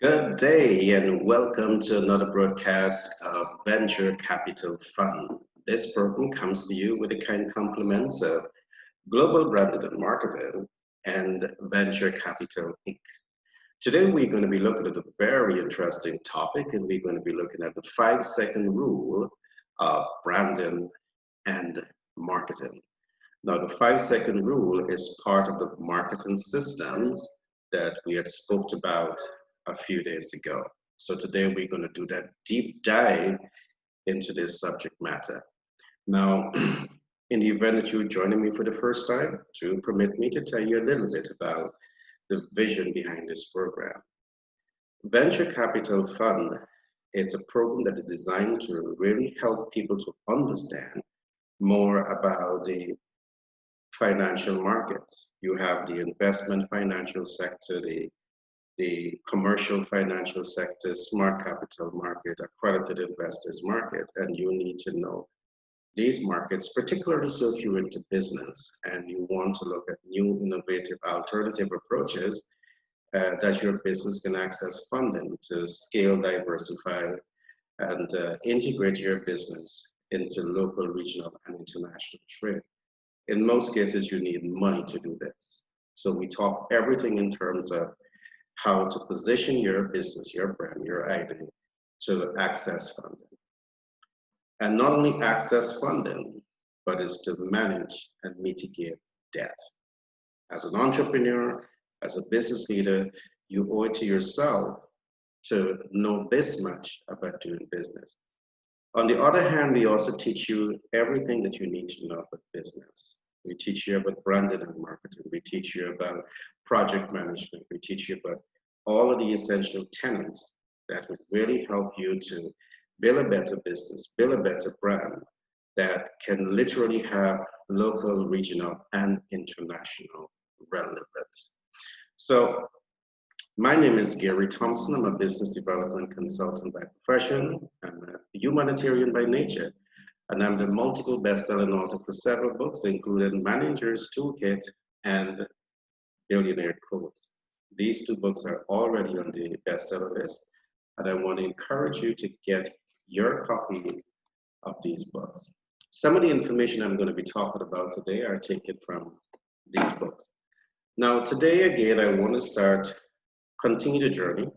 Good day and welcome to another broadcast of Venture Capital Fund. This program comes to you with the kind compliments of Global Branded and Marketing and Venture Capital Inc. Today we're going to be looking at a very interesting topic and we're going to be looking at the 5-second rule of branding and marketing. Now the 5-second rule is part of the marketing systems that we had spoke about a few days ago. So today we're going to do that deep dive into this subject matter. Now, in the event that you're joining me for the first time, to permit me to tell you a little bit about the vision behind this program. Venture Capital Fund is a program that is designed to really help people to understand more about the financial markets. You have the investment financial sector, the commercial financial sector, smart capital market, accredited investors market, and you need to know these markets, particularly so if you're into business and you want to look at new innovative alternative approaches that your business can access funding to scale, diversify, and integrate your business into local, regional, and international trade. In most cases, you need money to do this. So we talk everything in terms of how to position your business, your brand, your idea to access funding. And not only access funding, but is to manage and mitigate debt. As an entrepreneur, as a business leader, you owe it to yourself to know this much about doing business. On the other hand, we also teach you everything that you need to know about business. We teach you about branding and marketing. We teach you about project management. We teach you about all of the essential tenets that would really help you to build a better business, build a better brand that can literally have local, regional, and international relevance. So my name is Gary Thompson. I'm a business development consultant by profession. I'm a humanitarian by nature. And I'm the multiple best-selling author for several books, including Manager's Toolkit and Billionaire Codes. These two books are already on the bestseller list, and I want to encourage you to get your copies of these books. Some of the information I'm going to be talking about today are taken from these books. Now, today, again, I want to continue the journey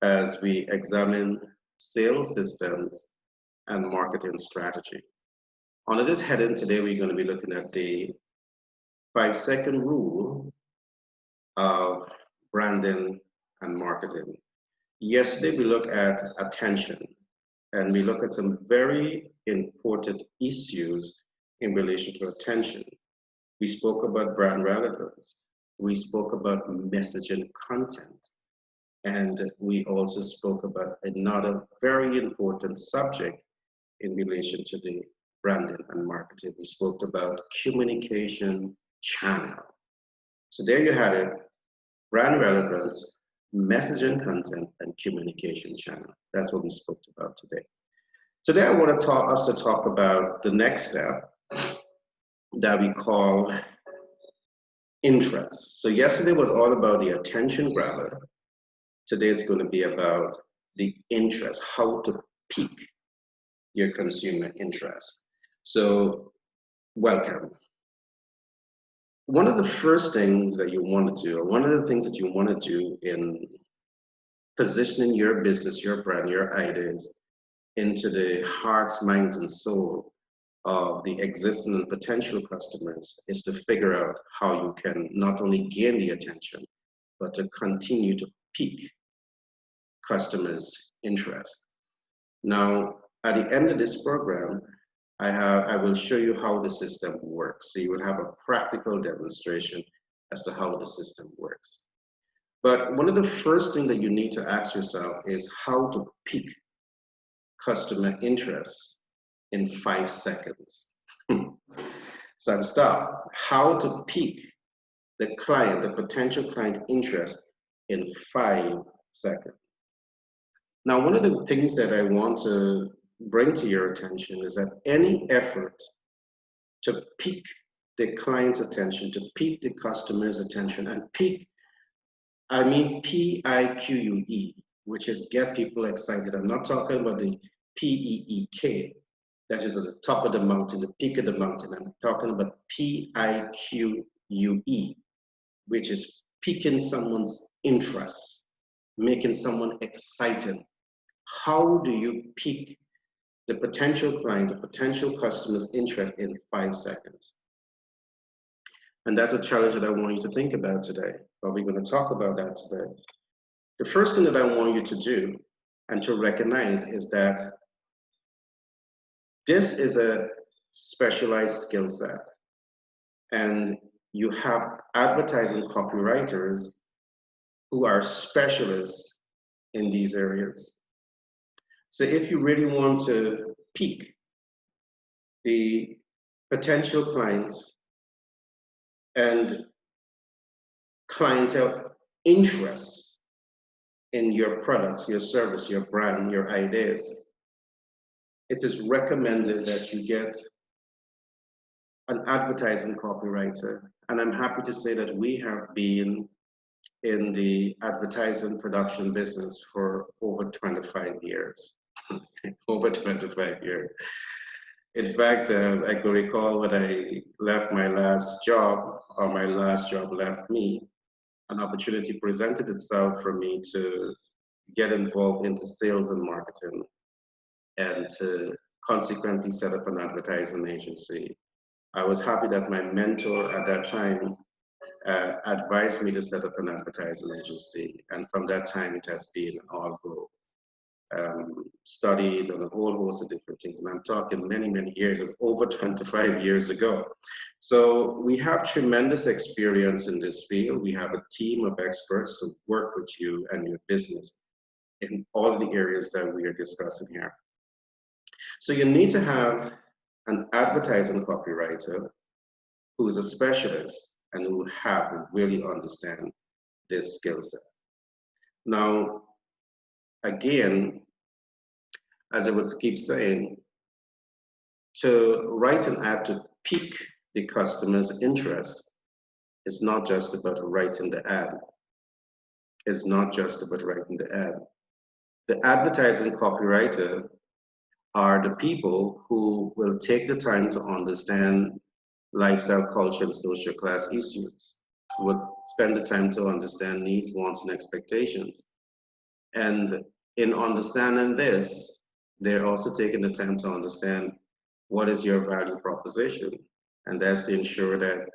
as we examine sales systems and marketing strategy. Under this heading, today we're going to be looking at the 5-second rule of branding and marketing. Yesterday we looked at attention and we looked at some very important issues in relation to attention. We spoke about brand relevance. We spoke about messaging content. And we also spoke about another very important subject in relation to the branding and marketing. We spoke about communication channel. So there you had it, brand relevance, messaging content, and communication channel. That's what we spoke about today. Today I want us to talk about the next step that we call interest. So yesterday was all about the attention grabber. Today is going to be about the interest, how to pique your consumer interest. So welcome. One of the first things that you want to do, or one of the things that you want to do in positioning your business, your brand, your ideas into the hearts, minds, and soul of the existing and potential customers is to figure out how you can not only gain the attention, but to continue to pique customers' interest. Now, at the end of this program, I will show you how the system works. So you will have a practical demonstration as to how the system works. But one of the first things that you need to ask yourself is how to pique customer interest in 5 seconds. So stop. How to pique the client, the potential client interest in 5 seconds. Now, one of the things that I want to bring to your attention is that any effort to pique the client's attention, to pique the customer's attention, and pique I mean PIQUE, which is get people excited. I'm not talking about the PEEK, that is at the top of the mountain, the peak of the mountain. I'm talking about PIQUE, which is piquing someone's interest, making someone excited. How do you pique the potential client, the potential customer's interest in 5 seconds? And that's a challenge that I want you to think about today. But we're going to talk about that today. The first thing that I want you to do and to recognize is that this is a specialized skill set. And you have advertising copywriters who are specialists in these areas. So if you really want to pique the potential clients and clientele interest in your products, your service, your brand, your ideas, it is recommended that you get an advertising copywriter. And I'm happy to say that we have been in the advertising production business for over 25 years. Over 25 years. In fact, I can recall when I left my last job, or my last job left me, an opportunity presented itself for me to get involved into sales and marketing and to consequently set up an advertising agency. I was happy that my mentor at that time advised me to set up an advertising agency. And from that time, it has been all growth. Studies and a whole host of different things. And I'm talking many, many years, it's over 25 years ago. So we have tremendous experience in this field. We have a team of experts to work with you and your business in all of the areas that we are discussing here. So you need to have an advertising copywriter who is a specialist and who really understand this skill set. Now, again, as I would keep saying, to write an ad to pique the customer's interest is not just about writing the ad. It's not just about writing the ad. The advertising copywriter are the people who will take the time to understand lifestyle, culture, and social class issues, who will spend the time to understand needs, wants, and expectations. And in understanding this, they're also taking the time to understand what is your value proposition. And that's to ensure that,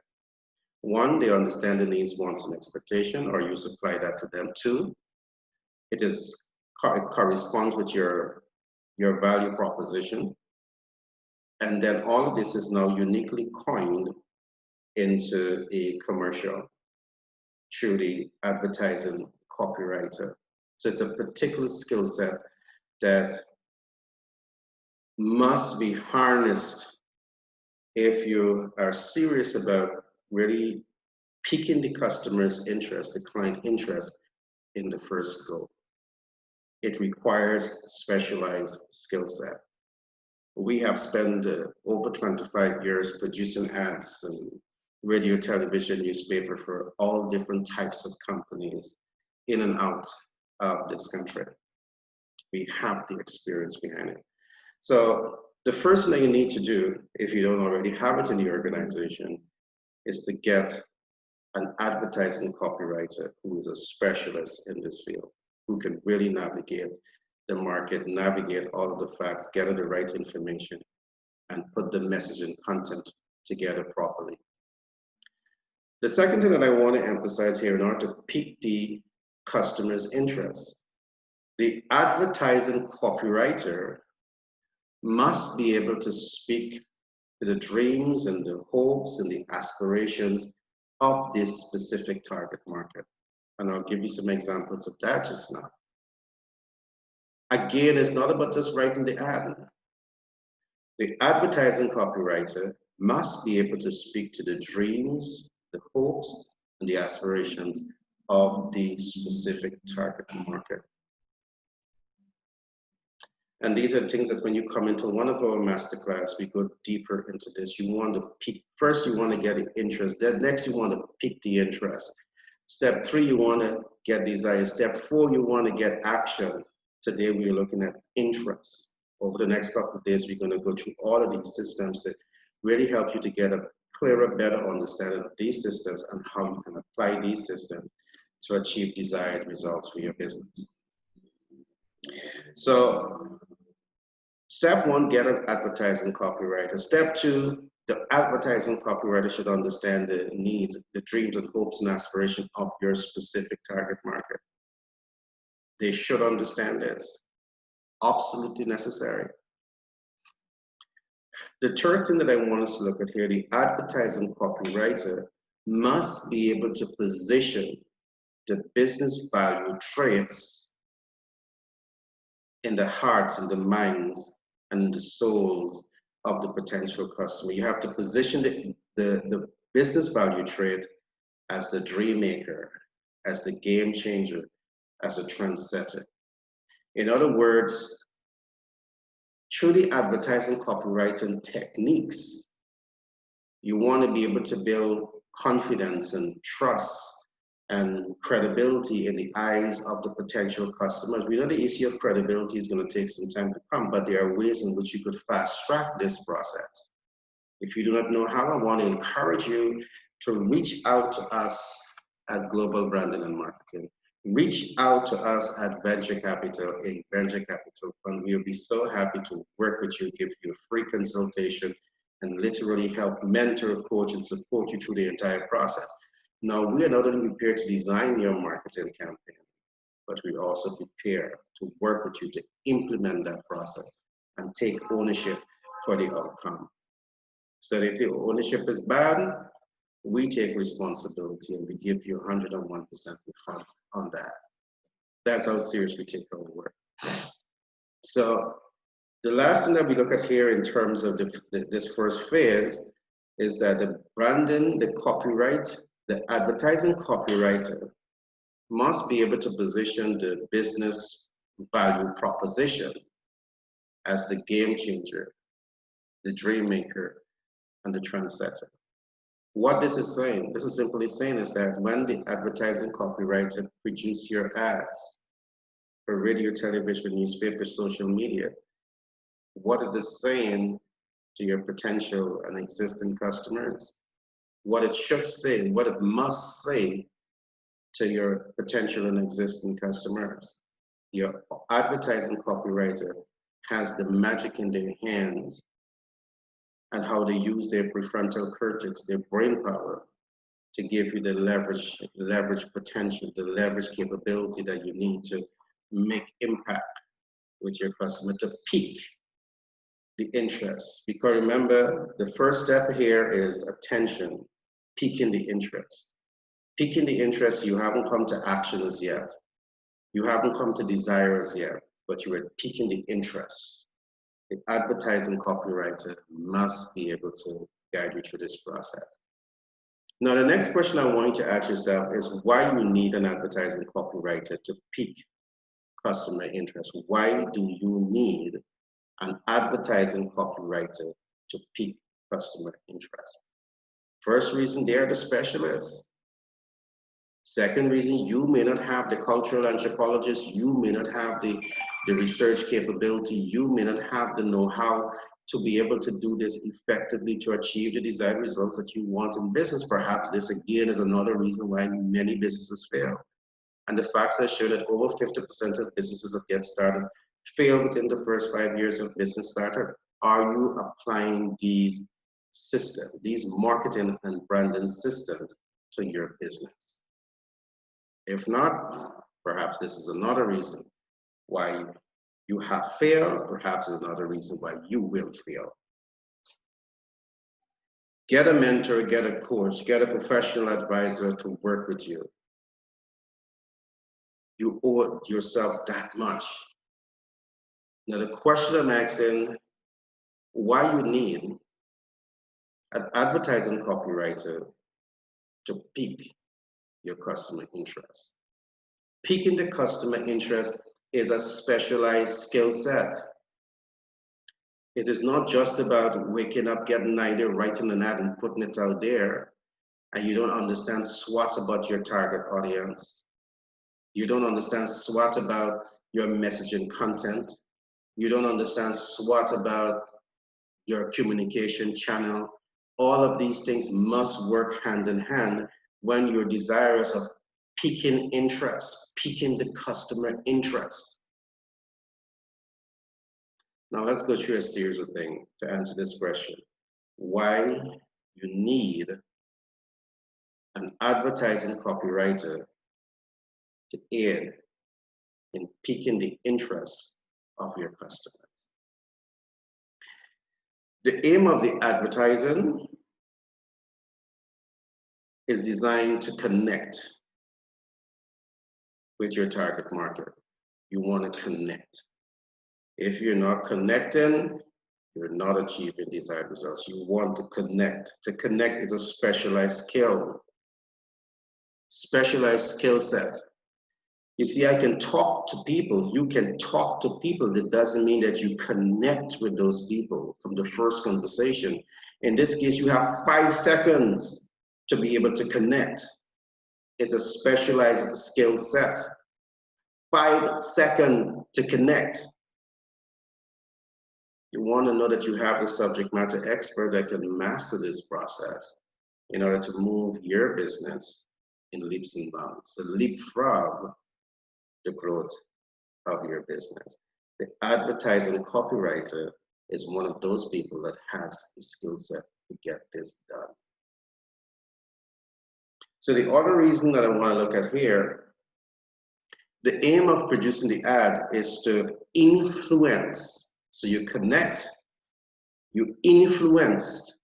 one, they understand the needs, wants, and expectation, or you supply that to them. Two, it corresponds with your value proposition. And then all of this is now uniquely coined into a commercial through the advertising copywriter. So it's a particular skill set that must be harnessed if you are serious about really piquing the customer's interest, the client interest in the first go. It requires specialized skill set. We have spent over 25 years producing ads and radio, television, newspaper for all different types of companies in and out of this country. We have the experience behind it. So the first thing you need to do, if you don't already have it in your organization, is to get an advertising copywriter who is a specialist in this field, who can really navigate the market, navigate all of the facts, gather the right information, and put the message and content together properly. The second thing that I want to emphasize here in order to pique the customer's interest, the advertising copywriter must be able to speak to the dreams and the hopes and the aspirations of this specific target market. And I'll give you some examples of that just now. Again, it's not about just writing the ad. The advertising copywriter must be able to speak to the dreams, the hopes, and the aspirations of the specific target market. And these are things that when you come into one of our masterclass, we go deeper into this. You want to pique, first you want to get the interest, then next you want to pique the interest. Step 3, you want to get desire. Step 4, you want to get action. Today, we're looking at interest. Over the next couple of days, we're going to go through all of these systems that really help you to get a clearer, better understanding of these systems and how you can apply these systems to achieve desired results for your business. So, step 1, get an advertising copywriter. Step 2, the advertising copywriter should understand the needs, the dreams and hopes and aspirations of your specific target market. They should understand this. Absolutely necessary. The third thing that I want us to look at here, the advertising copywriter must be able to position the business value traits in the hearts and the minds and the souls of the potential customer. You have to position the business value trait as the dream maker, as the game changer, as a trendsetter. In other words, through the advertising copywriting techniques, you want to be able to build confidence and trust and credibility in the eyes of the potential customers. We know the issue of credibility is going to take some time to come, but there are ways in which you could fast track this process. If you do not know how, I want to encourage you to reach out to us at Global Branding and Marketing. Reach out to us at Venture Capital, a venture capital fund. We'll be so happy to work with you, give you a free consultation, and literally help mentor, coach, and support you through the entire process. Now, we are not only prepared to design your marketing campaign, but we also prepare to work with you to implement that process and take ownership for the outcome. So if the ownership is bad, we take responsibility and we give you 101% refund on that. That's how serious we take our work. So the last thing that we look at here in terms of this first phase is that the branding, the copyright, the advertising copywriter must be able to position the business value proposition as the game changer, the dream maker, and the trendsetter. What this is saying, this is simply saying is that when the advertising copywriter produces your ads for radio, television, newspaper, social media, what it is saying to your potential and existing customers, what it should say, what it must say to your potential and existing customers. Your advertising copywriter has the magic in their hands and how they use their prefrontal cortex, their brain power, to give you the leverage potential, the leverage capability that you need to make impact with your customer, to pique the interest. Because remember, the first step here is attention, piquing the interest. Piquing the interest, you haven't come to action as yet. You haven't come to desire as yet, but you are piquing the interest. The advertising copywriter must be able to guide you through this process. Now, the next question I want you to ask yourself is why you need an advertising copywriter to pique customer interest. Why do you need an advertising copywriter to pique customer interest? First reason, they're the specialists. Second reason, you may not have the cultural anthropologist, you may not have the research capability, you may not have the know-how to be able to do this effectively to achieve the desired results that you want in business. Perhaps this again is another reason why many businesses fail. And the facts are show that over 50% of businesses that get started fail within the first 5 years of business startup. Are you applying these systems, these marketing and branding systems to your business? If not, perhaps this is another reason why you have failed, perhaps another reason why you will fail. Get a mentor, get a coach, get a professional advisor to work with you. You owe yourself that much. Now the question I'm asking, why you need an advertising copywriter to pique your customer interest. Piquing the customer interest is a specialized skill set. It is not just about waking up, getting an idea, writing an ad and putting it out there and you don't understand SWOT about your target audience, you don't understand SWOT about your messaging content, you don't understand SWOT about your communication channel, all of these things must work hand in hand when you're desirous of piquing interest, piquing the customer interest. Now let's go through a series of things to answer this question. Why you need an advertising copywriter to aid in piquing the interest of your customers. The aim of the advertising is designed to connect with your target market. You want to connect. If you're not connecting, you're not achieving desired results. You want to connect. To connect is a specialized skill set. You see, I can talk to people. You can talk to people. That doesn't mean that you connect with those people from the first conversation. In this case, you have 5 seconds to be able to connect. It's a specialized skill set. 5 seconds to connect. You want to know that you have the subject matter expert that can master this process in order to move your business in leaps and bounds, to leapfrog the growth of your business. The advertising copywriter is one of those people that has the skill set to get this done. So the other reason that I want to look at here, the aim of producing the ad is to influence. So you connect, you influenced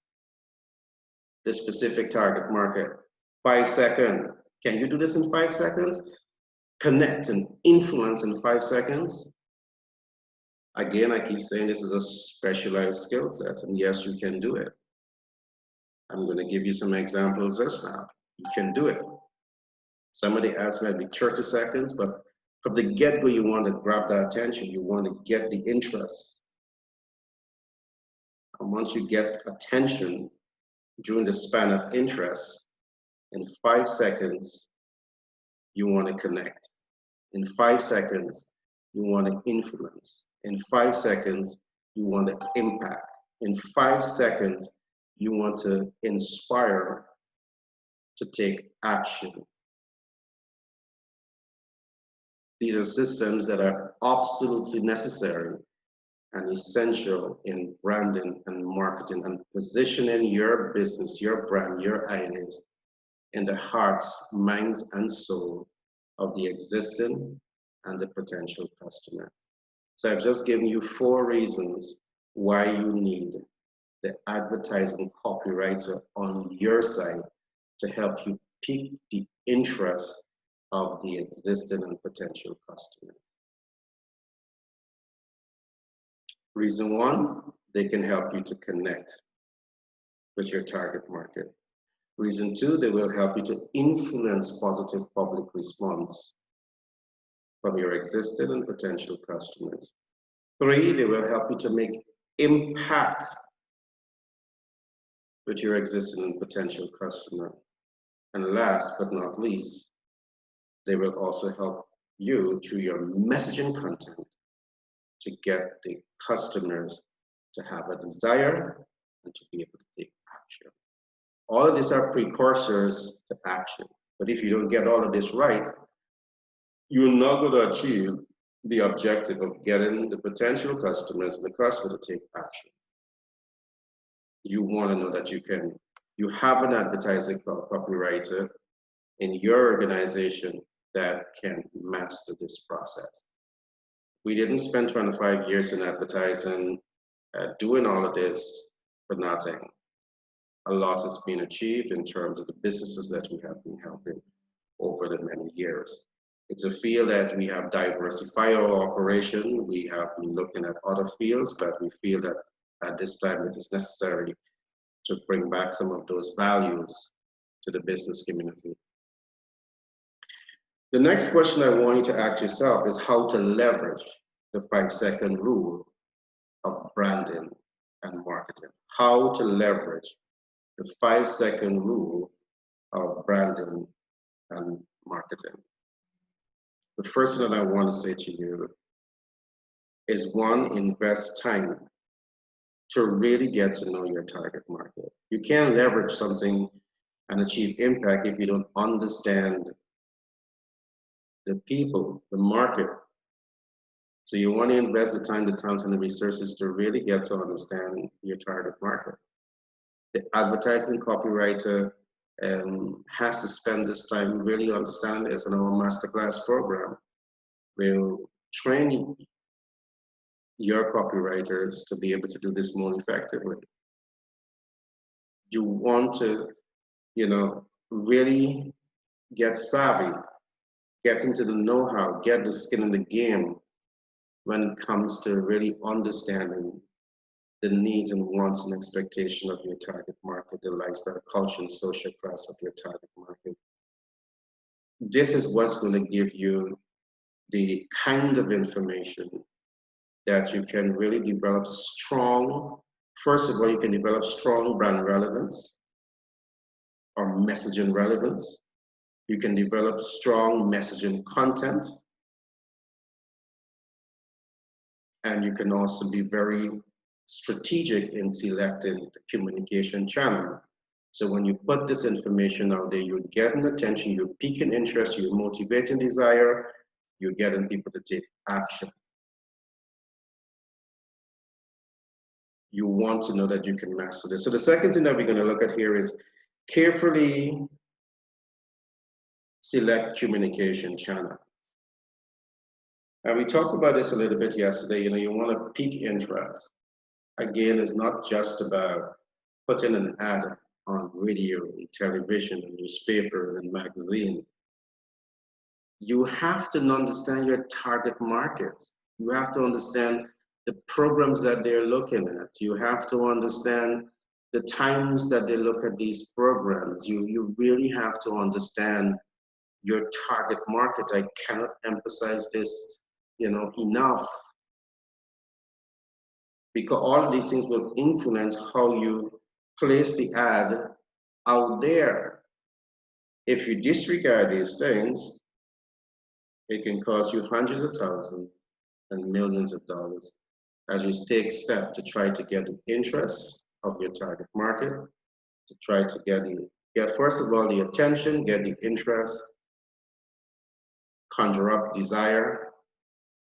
the specific target market. 5 seconds. Can you do this in 5 seconds? Connect and influence in 5 seconds. Again, I keep saying this is a specialized skill set, and yes, you can do it. I'm going to give you some examples just now. You can do it. Some of the ads might be 30 seconds, but from the get-go, you want to grab the attention. You want to get the interest. And once you get attention during the span of interest, in 5 seconds, you want to connect. In 5 seconds, you want to influence. In 5 seconds, you want to impact. In 5 seconds, you want to inspire to take action. These are systems that are absolutely necessary and essential in branding and marketing and positioning your business, your brand, your ideas in the hearts, minds, and soul of the existing and the potential customer. So I've just given you 4 reasons why you need the advertising copywriter on your side to help you pique the interest of the existing and potential customers. Reason 1, they can help you to connect with your target market. Reason 2, they will help you to influence positive public response from your existing and potential customers. 3, they will help you to make impact with your existing and potential customer. And last but not least, they will also help you through your messaging content to get the customers to have a desire and to be able to take action. All of these are precursors to action. But if you don't get all of this right, you're not going to achieve the objective of getting the potential customers and the customer to take action. You want to know that you have an advertising copywriter in your organization that can master this process. We didn't spend 25 years in advertising doing all of this for nothing. A lot has been achieved in terms of the businesses that we have been helping over the many years. It's a field that we have diversified our operation. We have been looking at other fields, but we feel that at this time it is necessary to bring back some of those values to the business community. The next question I want you to ask yourself is how to leverage the 5-second rule of branding and marketing. How to leverage the 5-second rule of branding and marketing. The first thing that I want to say to you is one, invest time to really get to know your target market. You can't leverage something and achieve impact if you don't understand the people, the market. So you want to invest the time, the talent, and the resources to really get to understand your target market. The advertising copywriter has to spend this time really understanding this in our masterclass program. We'll train your copywriters to be able to do this more effectively. You want to, really get savvy, get into the know-how, get the skin in the game when it comes to really understanding the needs and wants and expectation of your target market, the lifestyle, culture, and social class of your target market. This is what's going to give you the kind of information that you can really develop strong. First of all, you can develop strong brand relevance or messaging relevance. You can develop strong messaging content. And you can also be very strategic in selecting the communication channel. So when you put this information out there, you're getting attention, you're piquing interest, you're motivating desire, you're getting people to take action. You want to know that you can master this. So the second thing that we're going to look at here is carefully select communication channel. And we talked about this a little bit yesterday. You want to pique interest. Again, it's not just about putting an ad on radio, television, and newspaper, and magazine. You have to understand your target market. You have to understand the programs that they're looking at. You have to understand the times that they look at these programs. You really have to understand your target market. I cannot emphasize this, enough, because all of these things will influence how you place the ad out there. If you disregard these things, it can cost you hundreds of thousands and millions of dollars as you take steps to try to get the interest of your target market, to try to get first of all the attention, get the interest, conjure up desire,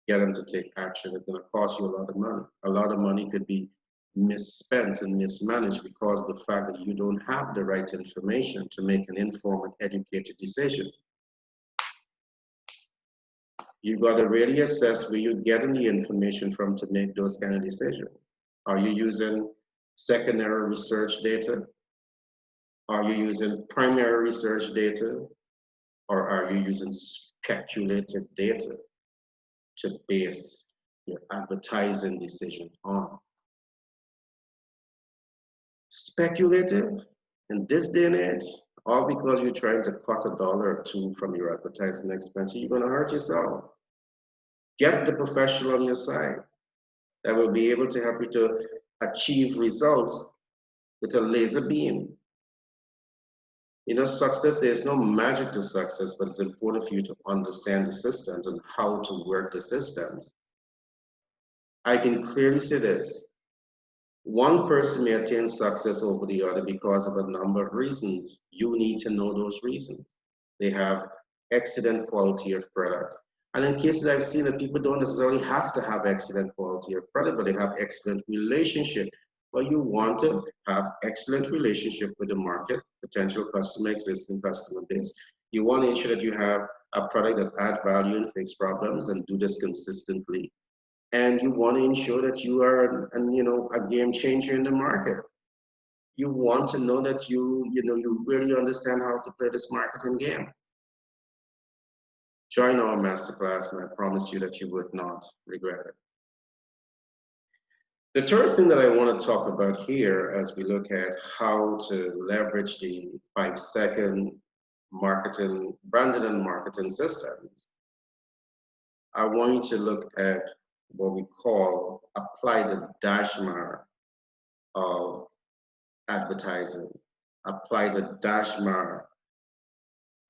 get them to take action. It's going to cost you a lot of money. A lot of money could be misspent and mismanaged because of the fact that you don't have the right information to make an informed, educated decision. You've got to really assess where you're getting the information from to make those kind of decisions. Are you using secondary research data? Are you using primary research data? Or are you using speculative data to base your advertising decision on? Speculative in this day and age, all because you're trying to cut $1 or $2 from your advertising expense, you're going to hurt yourself. Get the professional on your side that will be able to help you to achieve results with a laser beam. Success, there's no magic to success, but it's important for you to understand the systems and how to work the systems. I can clearly say this. One person may attain success over the other because of a number of reasons. You need to know those reasons. They have excellent quality of product. And in cases I've seen that people don't necessarily have to have excellent quality of product, but they have excellent relationship. Well, you want to have excellent relationship with the market, potential customer, existing customer base. You want to ensure that you have a product that adds value and fix problems and do this consistently. And you want to ensure that you are a game changer in the market. You want to know that you really understand how to play this marketing game. Join our masterclass, and I promise you that you would not regret it. The third thing that I want to talk about here as we look at how to leverage the 5-second marketing, branding and marketing systems, I want you to look at what we call apply the dashmar of advertising. Apply the dashmar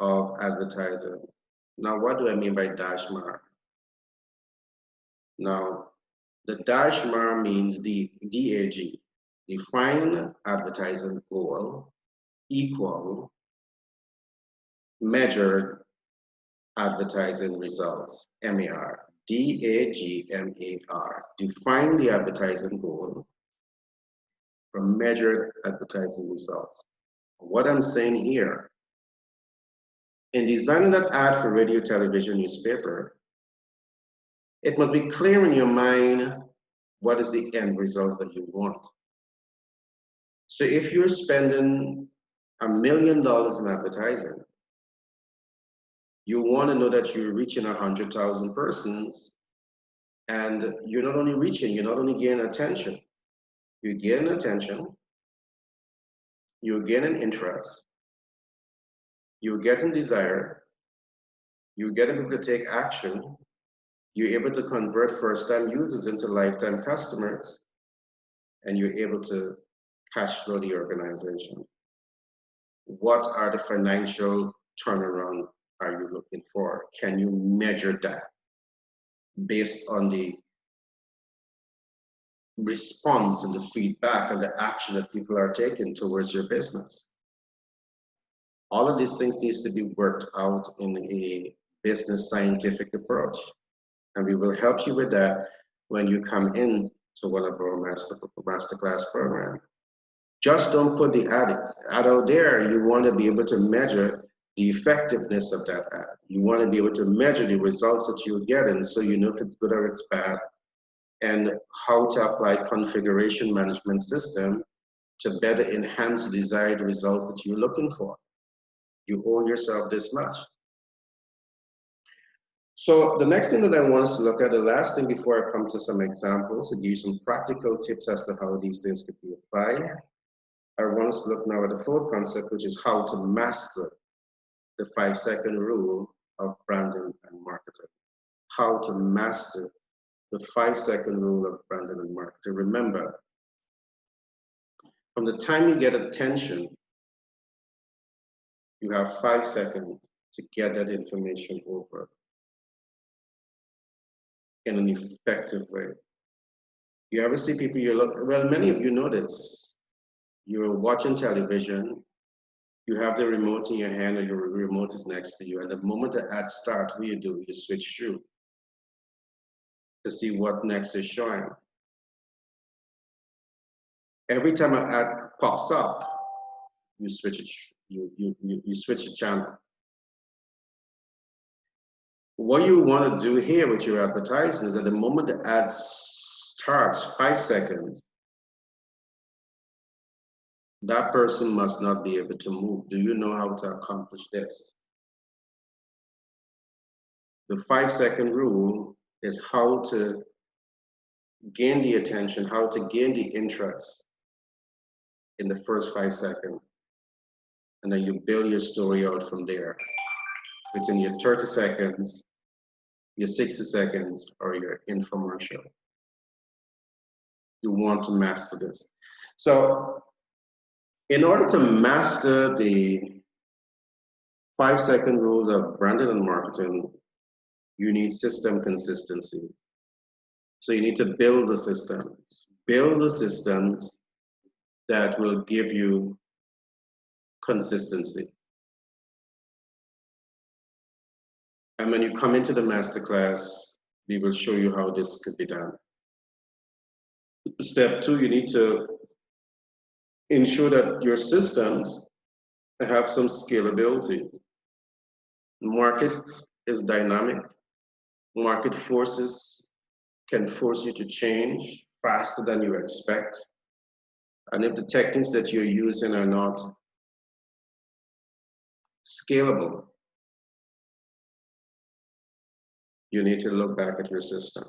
of advertising. Now, what do I mean by dash mar? Now, the dash mar means the DAG, define advertising goal equal measured advertising results, MAR. DAGMAR. Define the advertising goal from measured advertising results. What I'm saying here, in designing that ad for radio, television, newspaper, it must be clear in your mind what is the end results that you want. So if you're spending $1 million in advertising, you want to know that you're reaching 100,000 persons, and you're not only reaching, you're not only gaining attention, you're gaining attention, you're gaining interest, you're getting desire, you're getting people to take action, you're able to convert first-time users into lifetime customers, and you're able to cash flow the organization. What are the financial turnaround are you looking for? Can you measure that based on the response and the feedback and the action that people are taking towards your business? All of these things needs to be worked out in a business scientific approach. And we will help you with that when you come in to one of our masterclass program. Just don't put the ad out there. You want to be able to measure the effectiveness of that ad. You want to be able to measure the results that you're getting so you know if it's good or it's bad, and how to apply configuration management system to better enhance the desired results that you're looking for. You owe yourself this much. So the next thing that I want us to look at, the last thing before I come to some examples and give you some practical tips as to how these things could be applied, I want us to look now at the fourth concept, which is how to master the 5-second rule of branding and marketing. How to master the 5-second rule of branding and marketing. Remember, from the time you get attention, you have 5 seconds to get that information over in an effective way. You ever see people you look, well, many of you know this. You're watching television, you have the remote in your hand or your remote is next to you, and the moment the ad starts, what do? You switch through to see what next is showing. Every time an ad pops up, you switch it, you switch the channel. What you want to do here with your advertising is that the moment the ad starts, 5 seconds, that person must not be able to move. Do you know how to accomplish this? The 5-second rule is how to gain the attention, how to gain the interest in the first 5 seconds. And then you build your story out from there. Within your 30 seconds, your 60 seconds, or your infomercial. You want to master this. So, in order to master the 5-second rules of branding and marketing, you need system consistency. So you need to build the systems. Build the systems that will give you consistency. And when you come into the masterclass, we will show you how this could be done. Step 2, you need to ensure that your systems have some scalability. Market is dynamic. Market forces can force you to change faster than you expect. And if the techniques that you're using are not scalable, you need to look back at your system.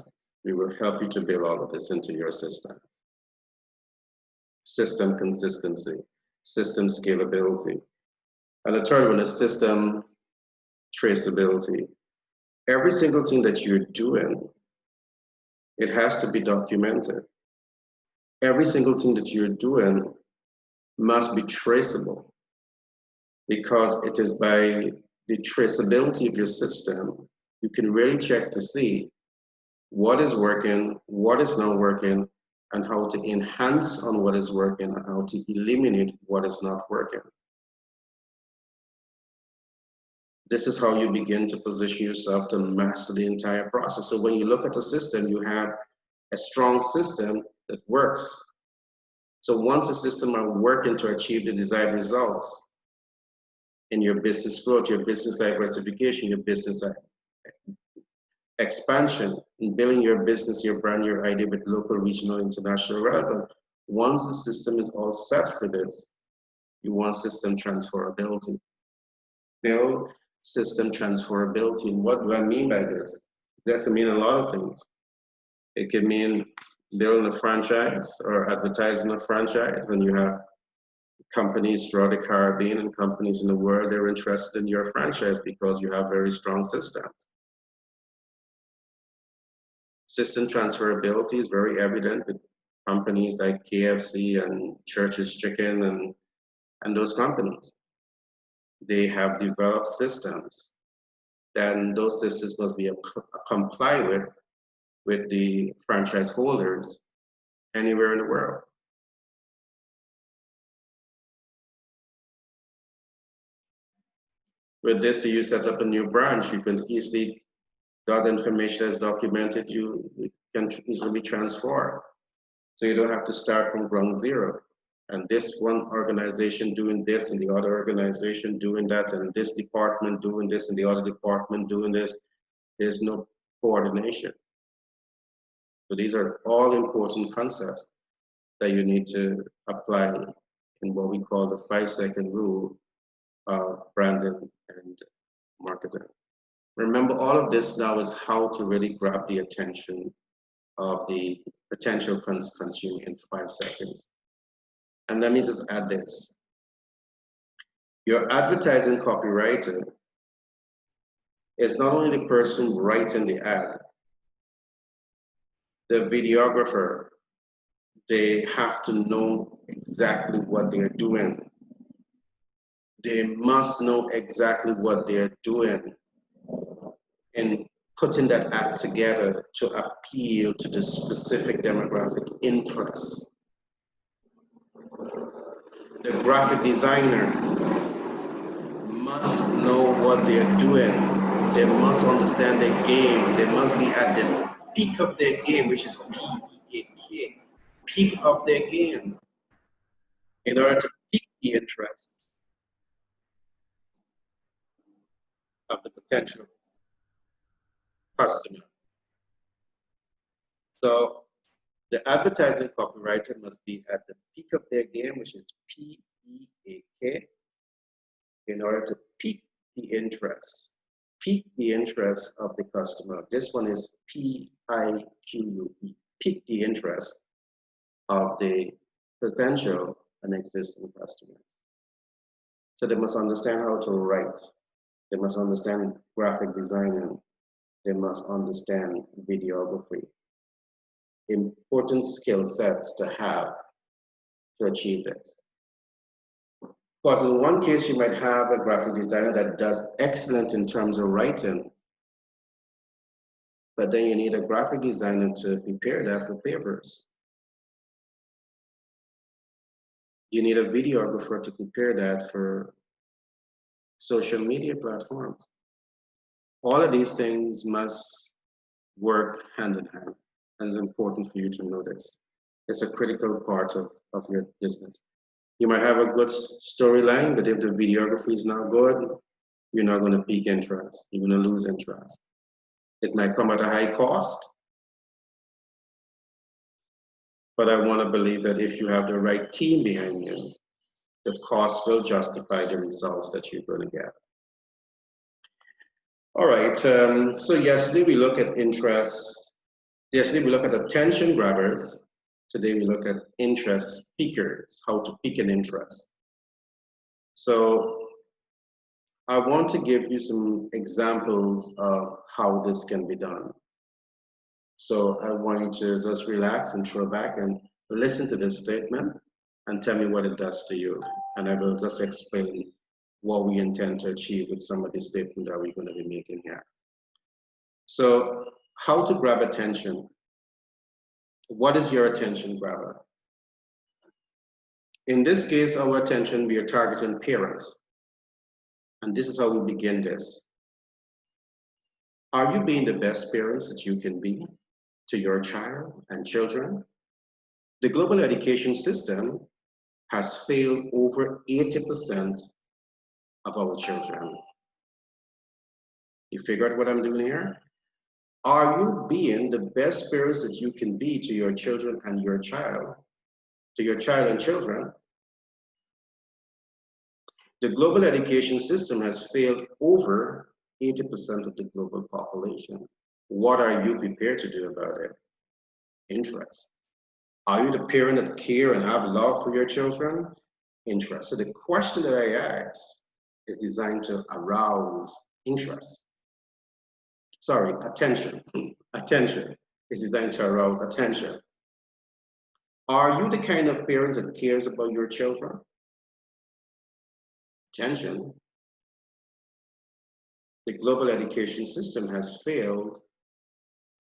We will help you to build all of this into your system. System consistency, system scalability. And the third one is system traceability. Every single thing that you're doing, it has to be documented. Every single thing that you're doing must be traceable, because it is by the traceability of your system, you can really check to see what is working, what is not working, and how to enhance on what is working and how to eliminate what is not working. This is how you begin to position yourself to master the entire process. So when you look at the system, you have a strong system that works. So once the system are working to achieve the desired results in your business growth, your business diversification, your business expansion, in building your business, your brand, your idea with local, regional, international relevance, once the system is all set for this, you want system transferability. Build system transferability. What do I mean by this? That can mean a lot of things. It can mean building a franchise or advertising a franchise, and you have companies throughout the Caribbean and companies in the world, they're interested in your franchise because you have very strong systems. System transferability is very evident with companies like KFC and Church's Chicken and those companies. They have developed systems. Then those systems must be comply with the franchise holders anywhere in the world. With this, you set up a new branch, you can easily, that information is documented, you can easily transfer. So you don't have to start from ground zero. And this one organization doing this and the other organization doing that, and this department doing this and the other department doing this. There's no coordination. So these are all important concepts that you need to apply in what we call the 5-second rule of branding and marketing. Remember, all of this now is how to really grab the attention of the potential consumer in 5 seconds. And let me just add this. Your advertising copywriter is not only the person writing the ad, the videographer, they have to know exactly what they're doing. They must know exactly what they're doing in putting that ad together to appeal to the specific demographic interests. The graphic designer must know what they're doing. They must understand their game. They must be at the peak of their game, which is Pique, peak of their game, in order to pique the interest of the potential customer. So the advertising copywriter must be at the peak of their game, which is P-E-A-K, in order to pique the interest. Pique the interest of the customer. This one is P-I-Q-U-E. Pique the interest of the potential and existing customers. So they must understand how to write. They must understand graphic designing. They must understand videography. Important skill sets to have to achieve this. Because in one case, you might have a graphic designer that does excellent in terms of writing, but then you need a graphic designer to prepare that for papers. You need a videographer to prepare that for social media platforms. All of these things must work hand in hand, and it's important for you to know this. It's a critical part of your business. You might have a good storyline, but if the videography is not good, you're not going to pique interest. You're going to lose interest. It might come at a high cost, but I want to believe that if you have the right team behind you, the cost will justify the results that you're going to get. All right, so yesterday we looked at interest. Yesterday we looked at attention grabbers. Today we look at interest piquers, how to pique an interest. So I want to give you some examples of how this can be done. So I want you to just relax and throw back and listen to this statement and tell me what it does to you. And I will just explain what we intend to achieve with some of the statements that we're going to be making here. So, how to grab attention? What is your attention grabber? In this case, our attention, we are targeting parents. And this is how we begin this. Are you being the best parents that you can be to your child and children? The global education system has failed over 80% of our children. You figure out what I'm doing here? Are you being the best parents that you can be to your children and your child, to your child and children? The global education system has failed over 80% of the global population. What are you prepared to do about it? Interest. Are you the parent that care and have love for your children? Interest. So the question that I ask is designed to arouse interest. Sorry, attention. Attention is designed to arouse attention. Are you the kind of parent that cares about your children? Attention. The global education system has failed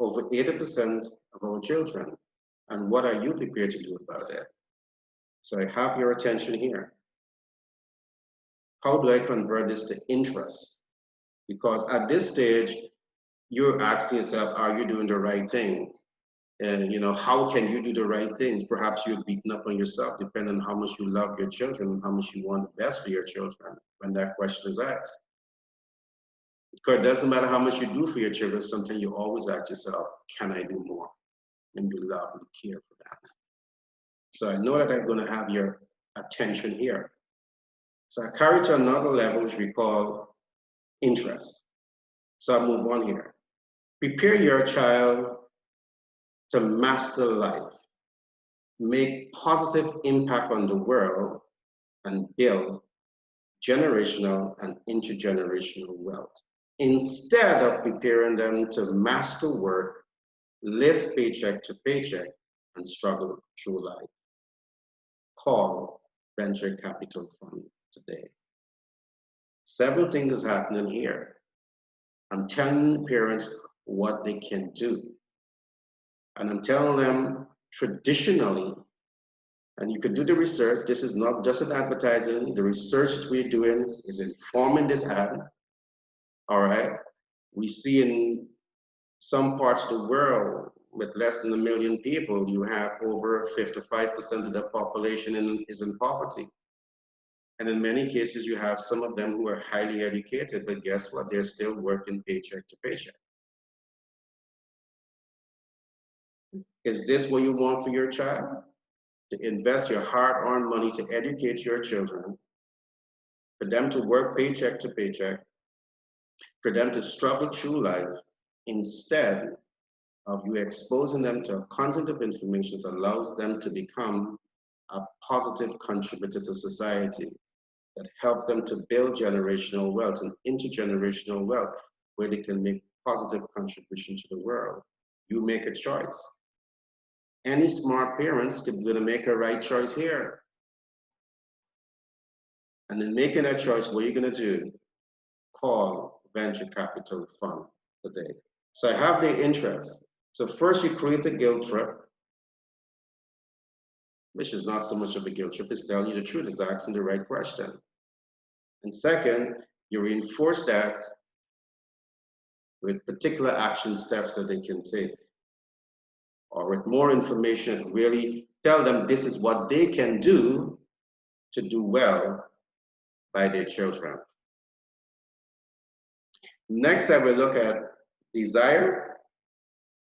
over 80% of our children. And what are you prepared to do about it? So I have your attention here. How do I convert this to interest? Because at this stage, you're asking yourself, are you doing the right things? And how can you do the right things? Perhaps you're beating up on yourself, depending on how much you love your children and how much you want the best for your children when that question is asked. Because it doesn't matter how much you do for your children, something you always ask yourself, can I do more? And you love and care for that. So I know that I'm going to have your attention here. So I carry to another level, which we call interest. So I'll move on here. Prepare your child to master life, make positive impact on the world, and build generational and intergenerational wealth. Instead of preparing them to master work, live paycheck to paycheck, and struggle through life. Call venture capital fund today. Several things is happening here. I'm telling parents what they can do. And I'm telling them traditionally, and you can do the research, this is not just an advertising, the research that we're doing is informing this ad, all right? We see in some parts of the world with less than 1 million people, you have over 55% of the population is in poverty. And in many cases, you have some of them who are highly educated, but guess what? They're still working paycheck to paycheck. Is this what you want for your child? To invest your hard-earned money to educate your children, for them to work paycheck to paycheck, for them to struggle through life, instead of you exposing them to a content of information that allows them to become a positive contributor to society, that helps them to build generational wealth and intergenerational wealth, where they can make positive contribution to the world. You make a choice. Any smart parents could going to make a right choice here. And in making that choice, what are you going to do? Call venture capital fund today. So I have the interest. So first you create a guilt trip, which is not so much of a guilt trip, it's telling you the truth, it's asking the right question. And second, you reinforce that with particular action steps that they can take, or with more information, really tell them this is what they can do to do well by their children. Next, I will look at desire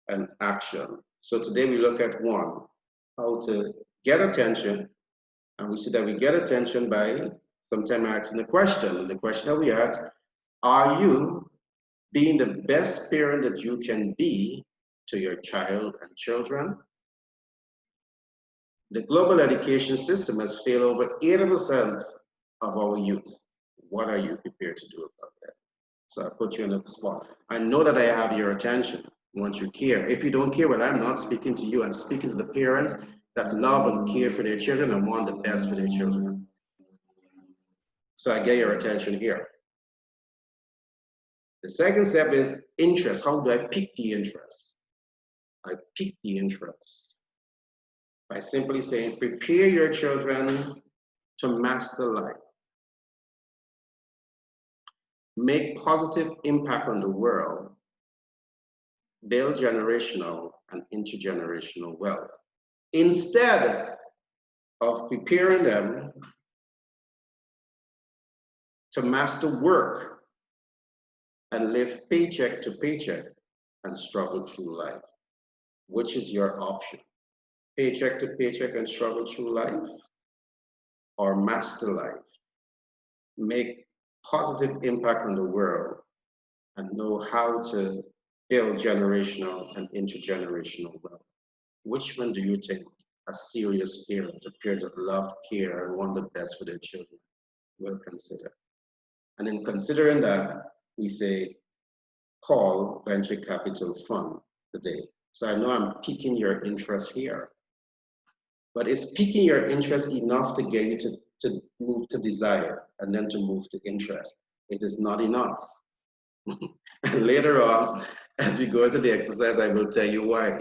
and action. So today we look at one, how to get attention. And we see that we get attention by sometimes asking a question. And the question that we ask, are you being the best parent that you can be to your child and children? The global education system has failed over 80% of our youth. What are you prepared to do about that? So I put you in a spot. I know that I have your attention once you care. If you don't care, well, I'm not speaking to you. I'm speaking to the parents that love and care for their children and want the best for their children. So I get your attention here. The second step is interest. How do I pick the interest? I pick the interest by simply saying, prepare your children to master life. Make positive impact on the world. Build generational and intergenerational wealth. Instead of preparing them to master work and live paycheck to paycheck and struggle through life. Which is your option? Paycheck to paycheck and struggle through life, or master life? Make positive impact on the world and know how to build generational and intergenerational wealth. Which one do you think a serious parent, a parent that love, care, and want the best for their children will consider? And in considering that, we say, call venture capital fund today. So I know I'm piquing your interest here, but is piquing your interest enough to get you to move to desire and then to move to interest? It is not enough. And later on, as we go into the exercise, I will tell you why.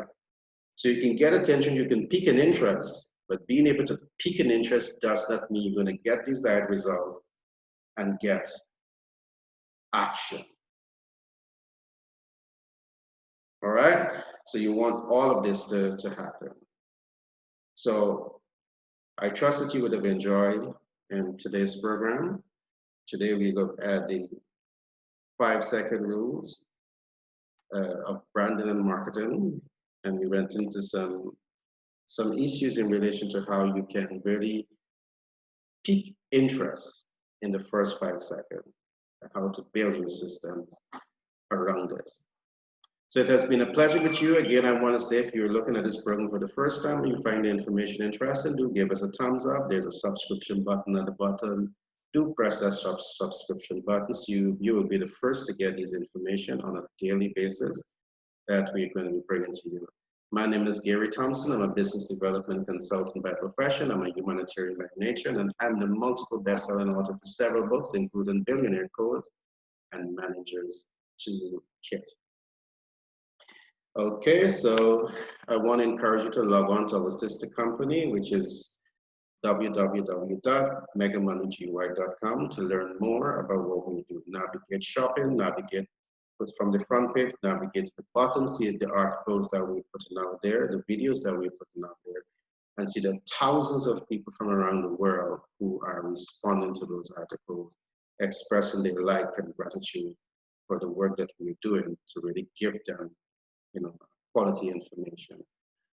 So you can get attention, you can pique an interest, but being able to pique an interest does not mean you're going to get desired results and get action. All right? So you want all of this to happen. So I trust that you would have enjoyed today's program. Today we look at the 5-second rules of branding and marketing, and we went into some issues in relation to how you can really pique interest in the first 5 seconds, and how to build your systems around this. So it has been a pleasure with you. Again, I want to say, if you're looking at this program for the first time and you find the information interesting, do give us a thumbs up. There's a subscription button at the bottom. Do press that subscription button so you will be the first to get this information on a daily basis that we're going to be bringing to you. My name is Gary Thompson. I'm a business development consultant by profession. I'm a humanitarian by nature, and I'm the multiple best-selling author for several books, including Billionaire Codes and Managers Toolkit. Okay, so I want to encourage you to log on to our sister company, which is www.megamoneygy.com, to learn more about what we do. Navigate shopping, navigate from the front page, navigate to the bottom, see the articles that we're putting out there, the videos that we're putting out there, and see the thousands of people from around the world who are responding to those articles, expressing their like and gratitude for the work that we're doing to really give them, quality information.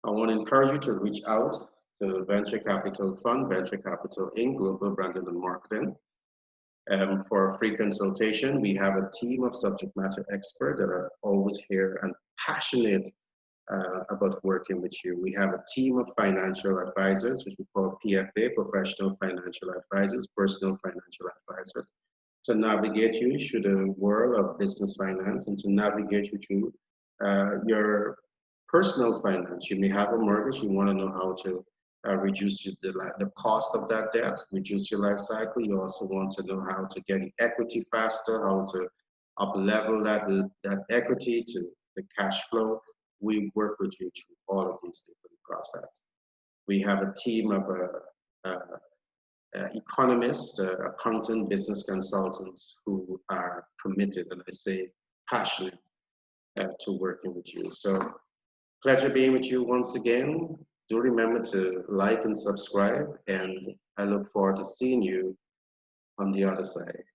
I want to encourage you to reach out to Venture Capital Fund, Venture Capital Inc., Global Branding and Marketing. For a free consultation, we have a team of subject matter experts that are always here and passionate about working with you. We have a team of financial advisors, which we call PFA, Professional Financial Advisors, Personal Financial Advisors, to navigate you through the world of business finance and to navigate you through your personal finance. You may have a mortgage, you want to know how to reduce the cost of that debt, reduce your life cycle. You also want to know how to get equity faster, how to up-level that equity to the cash flow. We work with you through all of these different processes. We have a team of economists, accountant, business consultants who are committed, and I say passionate, to working with you. So pleasure being with you once again. Do remember to like and subscribe, and I look forward to seeing you on the other side.